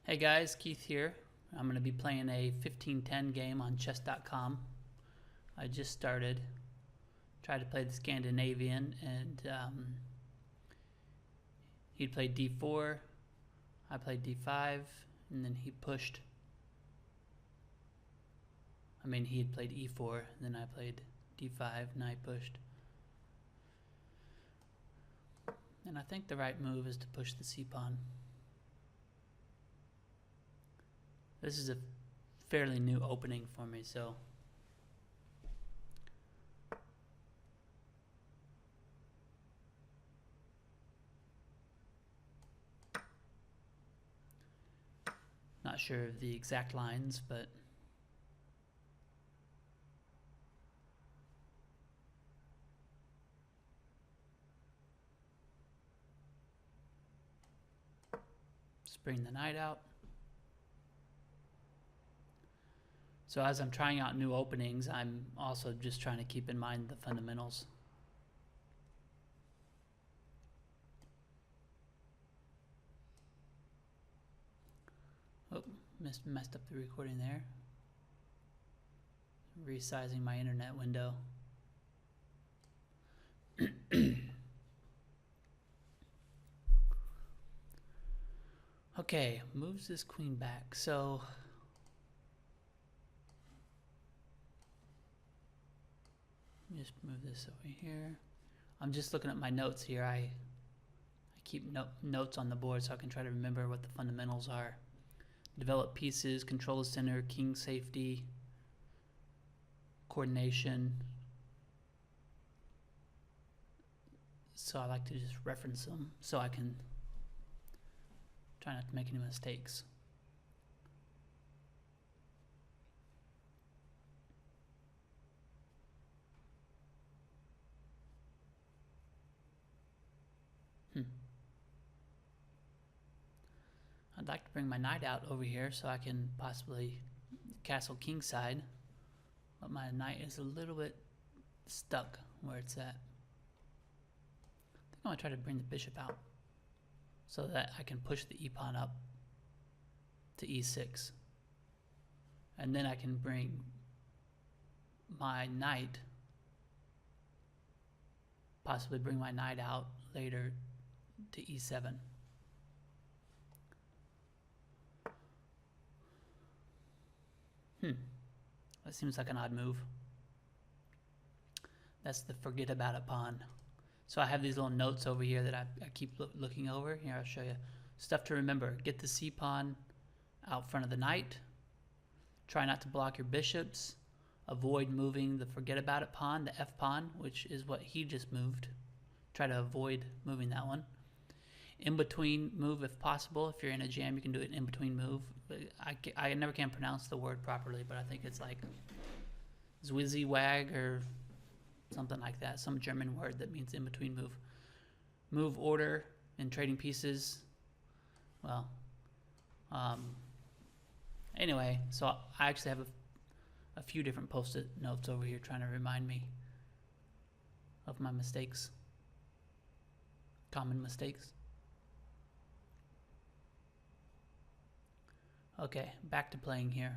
Hey guys, Keith here. I'm going to be playing a 1510 game on chess.com. I just started. Tried to play the Scandinavian and he played d4, I played d5, and then he pushed. He had played e4, then I played d5, and I pushed. And I think the right move is to push the c-pawn. This is a fairly new opening for me, so not sure of the exact lines, but just bring the knight out. So as I'm trying out new openings, I'm also just trying to keep in mind the fundamentals. Oh, messed up the recording there. Resizing my internet window. Okay, moves this queen back. So let me just move this over here. I'm just looking at my notes here. I keep notes on the board so I can try to remember what the fundamentals are. Develop pieces, control the center, king safety, coordination. So I like to just reference them so I can try not to make any mistakes. I'd like to bring my knight out over here so I can possibly castle kingside, but my knight is a little bit stuck where it's at. I think I'm going to try to bring the bishop out so that I can push the e-pawn up to e6. And then I can bring my knight, possibly bring my knight out later to e7. That seems like an odd move. That's the forget about it pawn. So I have these little notes over here that I keep looking over. Here, I'll show you. Stuff to remember. Get the c-pawn out front of the knight. Try not to block your bishops. Avoid moving the forget about it pawn, the f-pawn, which is what he just moved. Try to avoid moving that one. In-between move if possible. If you're in a jam, you can do it in-between move. I never can pronounce the word properly, but I think it's like Zwiziwag or something like that. Some German word that means in-between move. Move order in trading pieces. Well, anyway, so I actually have a few different post-it notes over here trying to remind me of my mistakes. Common mistakes. Okay, back to playing here.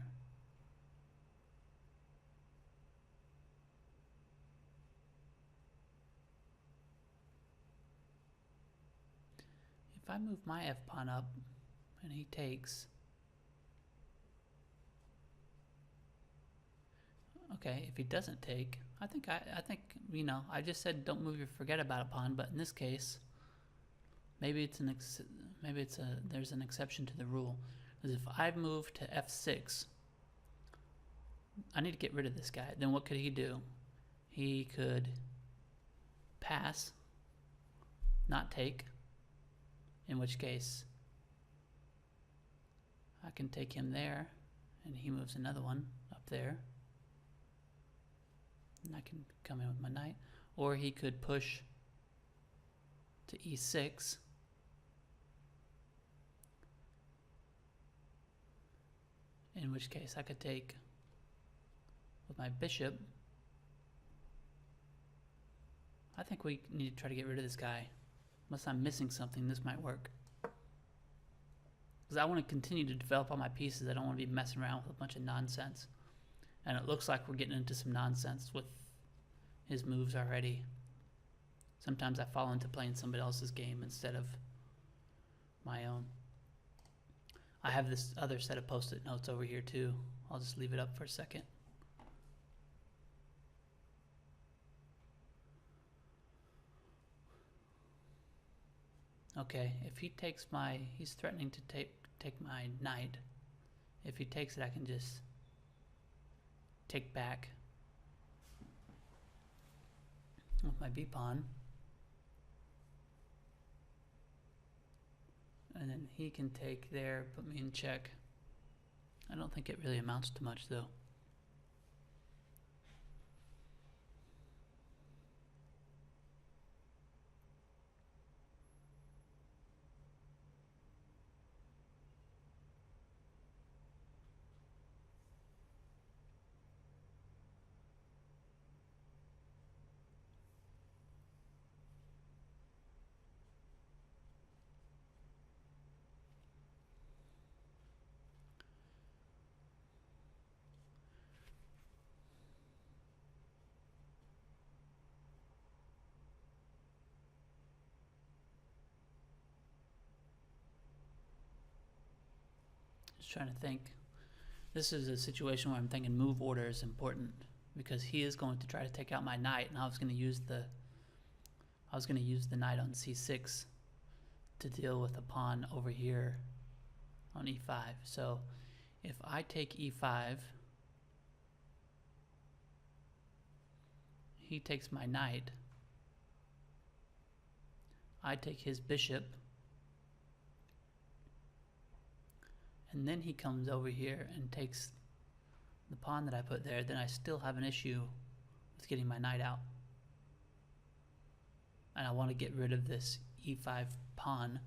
If I move my f-pawn up and he takes, okay, if he doesn't take, I think I just said don't move your forget about it pawn, but in this case, maybe there's an exception to the rule. Because if I move to f6, I need to get rid of this guy. Then what could he do? He could pass, not take, in which case I can take him there, and he moves another one up there, and I can come in with my knight. Or he could push to e6, in which case I could take with my bishop. I think we need to try to get rid of this guy. Unless I'm missing something, this might work. because I want to continue to develop all my pieces. I don't want to be messing around with a bunch of nonsense. And it looks like we're getting into some nonsense with his moves already. Sometimes I fall into playing somebody else's game instead of my own. I have this other set of post-it notes over here too. I'll just leave it up for a second. Okay, if he takes my, he's threatening to take my knight. If he takes it, I can just take back with my b-pawn. And then he can take there, put me in check. I don't think it really amounts to much though. Just trying to think. This is a situation where I'm thinking move order is important because he is going to try to take out my knight, and I was going to use the knight on c6 to deal with a pawn over here on e5. So if I take e5, he takes my knight, I take his bishop, and then he comes over here and takes the pawn that I put there, then I still have an issue with getting my knight out. And I want to get rid of this e5 pawn.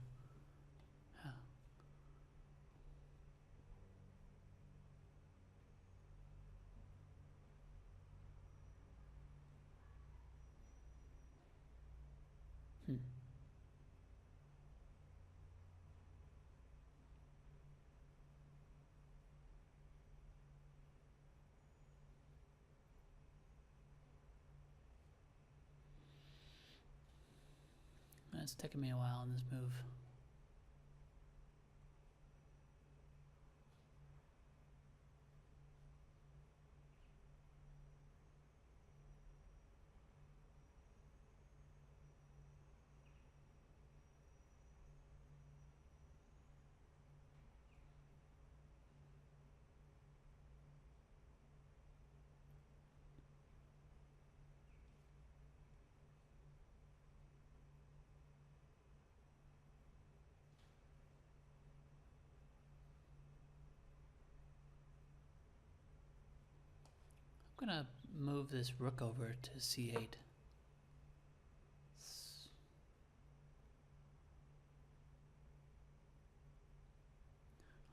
It's taken me a while on this move. I'm gonna move this rook over to c8.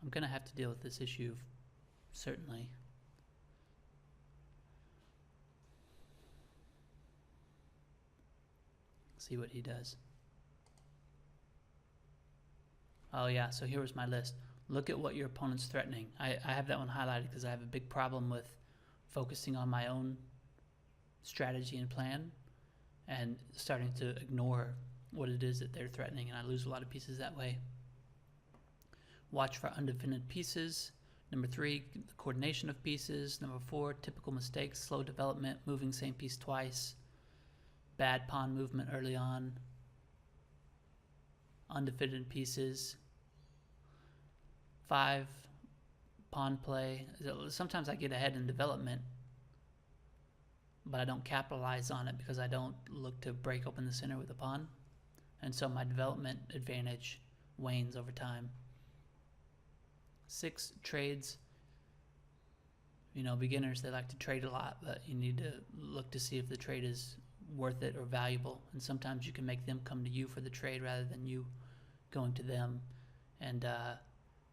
I'm gonna have to deal with this issue, certainly. See what he does. Oh yeah, so here was my list. Look at what your opponent's threatening. I have that one highlighted because I have a big problem with focusing on my own strategy and plan and starting to ignore what it is that they're threatening, and I lose a lot of pieces that way. Watch for undefended pieces. Number 3, the coordination of pieces. Number 4, typical mistakes, slow development, moving same piece twice, bad pawn movement early on, undefended pieces. 5, pawn play. Sometimes I get ahead in development, but I don't capitalize on it because I don't look to break open the center with a pawn, and so my development advantage wanes over time. 6, trades. You know, beginners, they like to trade a lot, but you need to look to see if the trade is worth it or valuable, and sometimes you can make them come to you for the trade rather than you going to them, and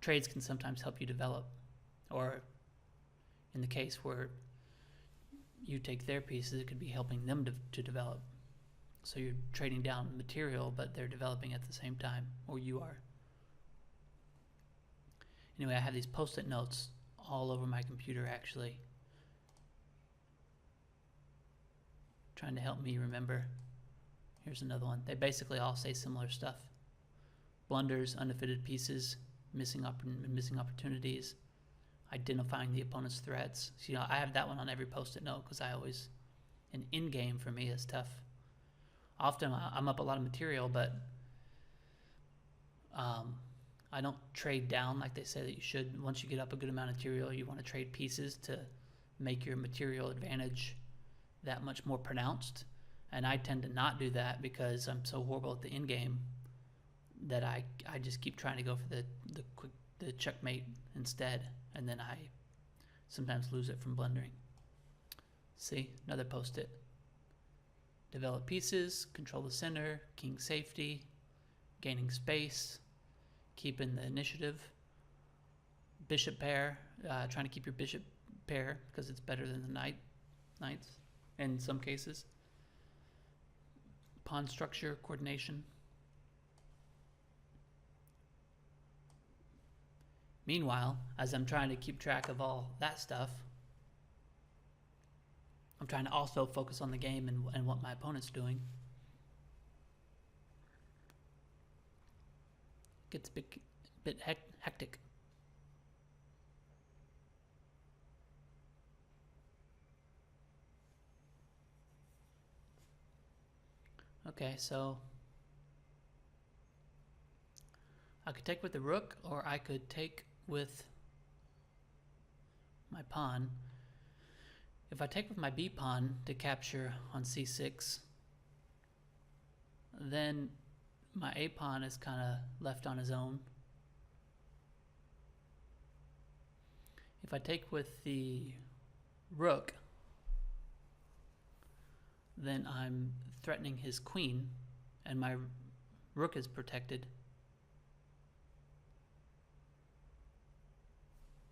trades can sometimes help you develop. Or in the case where you take their pieces, it could be helping them to develop. So you're trading down material, but they're developing at the same time, or you are. Anyway, I have these post-it notes all over my computer actually, trying to help me remember. Here's another one. They basically all say similar stuff. Blunders, undefended pieces, missing opportunities, identifying the opponent's threats. So, I have that one on every post-it note because I always, an in-game for me is tough. Often I'm up a lot of material, but I don't trade down like they say that you should. Once you get up a good amount of material, you want to trade pieces to make your material advantage that much more pronounced. And I tend to not do that because I'm so horrible at the end game that I just keep trying to go for the checkmate instead, and then I sometimes lose it from blundering. See, another post-it. Develop pieces, control the center, king safety, gaining space, keeping the initiative, bishop pair, trying to keep your bishop pair because it's better than the knights in some cases. Pawn structure, coordination. Meanwhile, as I'm trying to keep track of all that stuff, I'm trying to also focus on the game and what my opponent's doing. Gets a bit hectic. Okay, so I could take with the rook, or I could take with my pawn. If I take with my b pawn to capture on c6, then my a pawn is kind of left on his own. If I take with the rook, then I'm threatening his queen, and my rook is protected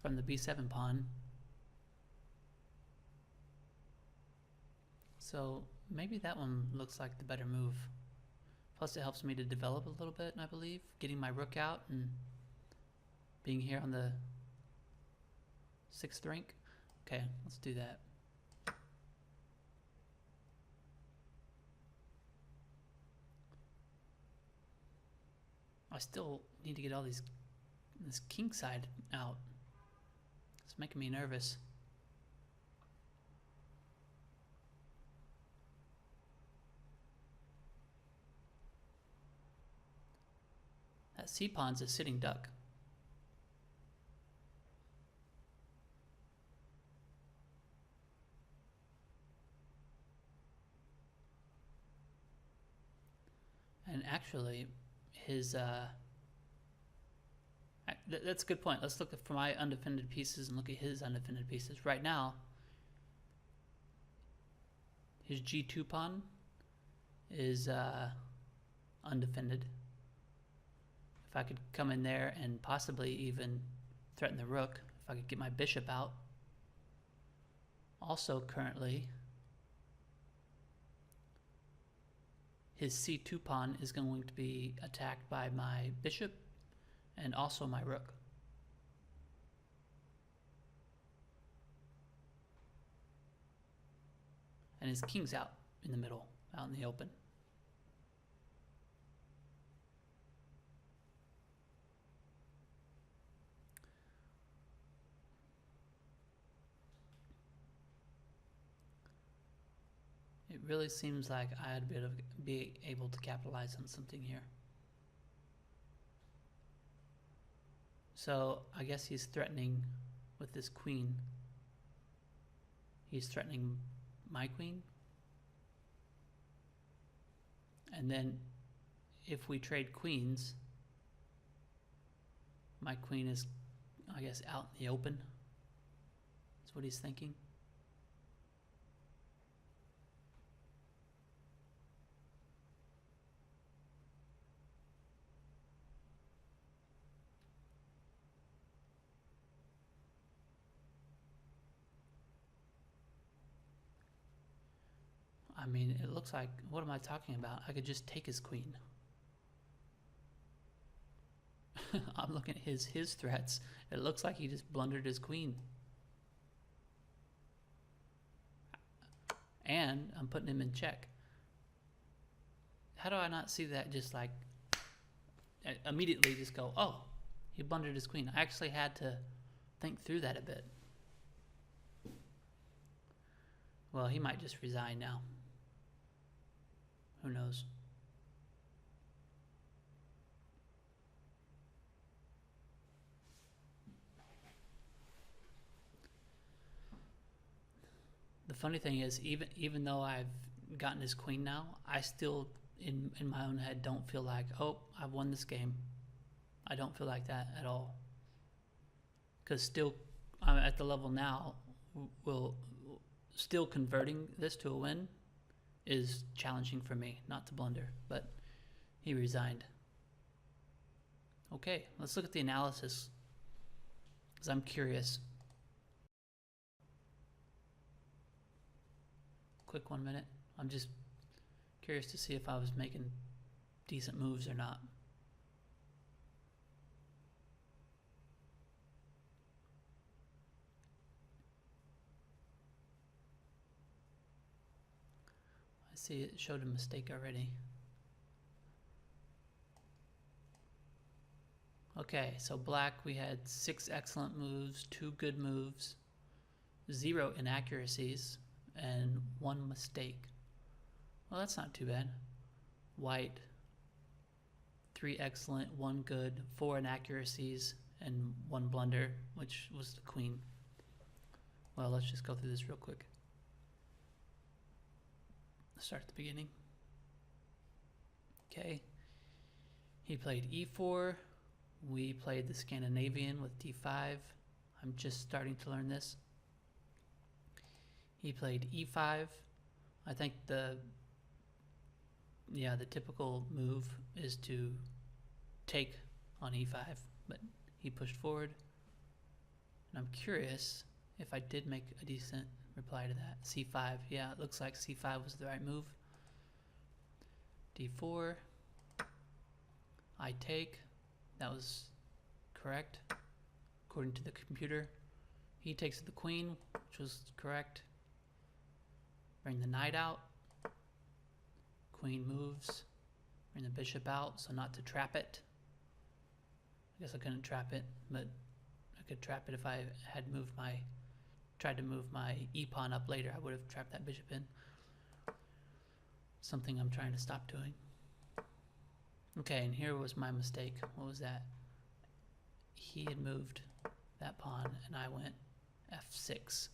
from the b7 pawn. So maybe that one looks like the better move. Plus it helps me to develop a little bit, I believe, getting my rook out and being here on the 6th rank. Okay, let's do that. I still need to get all this king side out. It's making me nervous. That c pawn's a sitting duck. And actually, his that's a good point. Let's look for my undefended pieces and look at his undefended pieces. Right now, his g2 pawn is undefended. If I could come in there and possibly even threaten the rook, if I could get my bishop out. Also currently, his c2 pawn is going to be attacked by my bishop and also my rook. And his king's out in the middle, out in the open. It really seems like I'd be able to capitalize on something here. So I guess he's threatening with this queen. He's threatening my queen. And then if we trade queens, my queen is, I guess, out in the open. That's what he's thinking. I mean, it looks like, what am I talking about? I could just take his queen. I'm looking at his threats. It looks like he just blundered his queen. And I'm putting him in check. How do I not see that just like immediately just go, oh, he blundered his queen. I actually had to think through that a bit. Well, he might just resign now. Who knows? The funny thing is, even though I've gotten his queen now, I still, in my own head, don't feel like, oh, I've won this game. I don't feel like that at all. Because still, I'm at the level now, still converting this to a win is challenging for me, not to blunder. But he resigned. Okay, let's look at the analysis, because I'm curious. Quick 1 minute. I'm just curious to see if I was making decent moves or not. I see it showed a mistake already. Okay, so black, we had 6 excellent moves, 2 good moves, 0 inaccuracies, and 1 mistake. Well, that's not too bad. White, 3 excellent, 1 good, 4 inaccuracies, and 1 blunder, which was the queen. Well, let's just go through this real quick. Let's start at the beginning. Okay. He played e4. We played the Scandinavian with d5. I'm just starting to learn this. He played e5. I think the typical move is to take on e5, but he pushed forward. And I'm curious if I did make a decent reply to that. c5, yeah, it looks like c5 was the right move. d4, I take, that was correct, according to the computer. He takes the queen, which was correct. Bring the knight out. Queen moves. Bring the bishop out, so not to trap it. I guess I couldn't trap it, but I could trap it if I had tried to move my e-pawn up later. I would have trapped that bishop in. Something I'm trying to stop doing. Okay, and here was my mistake. What was that? He had moved that pawn, and I went f6.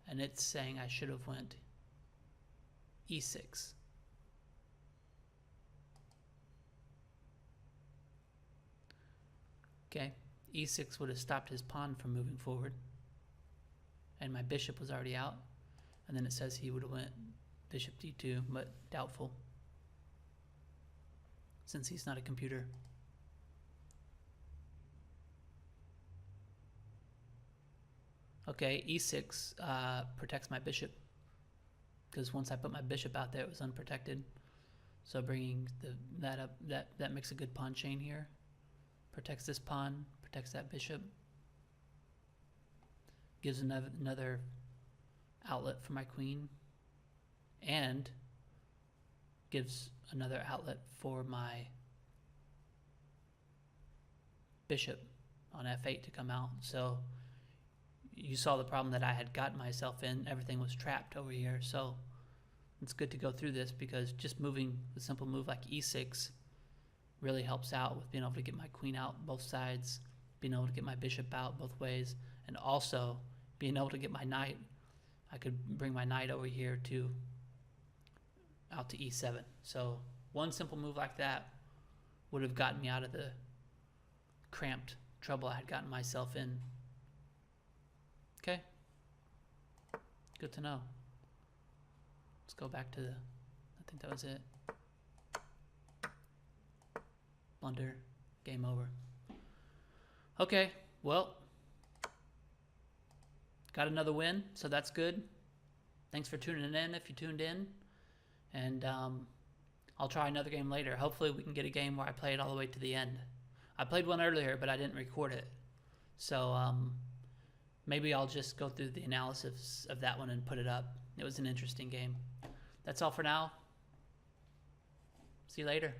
And it's saying I should have went e6. Okay, e6 would have stopped his pawn from moving forward. And my bishop was already out. And then it says he would have went bishop d2, but doubtful, since he's not a computer. Okay, e6 protects my bishop, because once I put my bishop out there, it was unprotected. So bringing that up, that makes a good pawn chain here. Protects this pawn, protects that bishop. Gives another outlet for my queen, and gives another outlet for my bishop on f8 to come out. So you saw the problem that I had gotten myself in. Everything was trapped over here. So it's good to go through this, because just moving a simple move like e6 really helps out with being able to get my queen out both sides, being able to get my bishop out both ways, and also being able to get my knight. I could bring my knight over here out to e7. So one simple move like that would have gotten me out of the cramped trouble I had gotten myself in. Okay, good to know. Let's go back to I think that was it. Blunder, game over. Okay, well, got another win, so that's good. Thanks for tuning in if you tuned in. And I'll try another game later. Hopefully we can get a game where I play it all the way to the end. I played one earlier, but I didn't record it. So maybe I'll just go through the analysis of that one and put it up. It was an interesting game. That's all for now. See you later.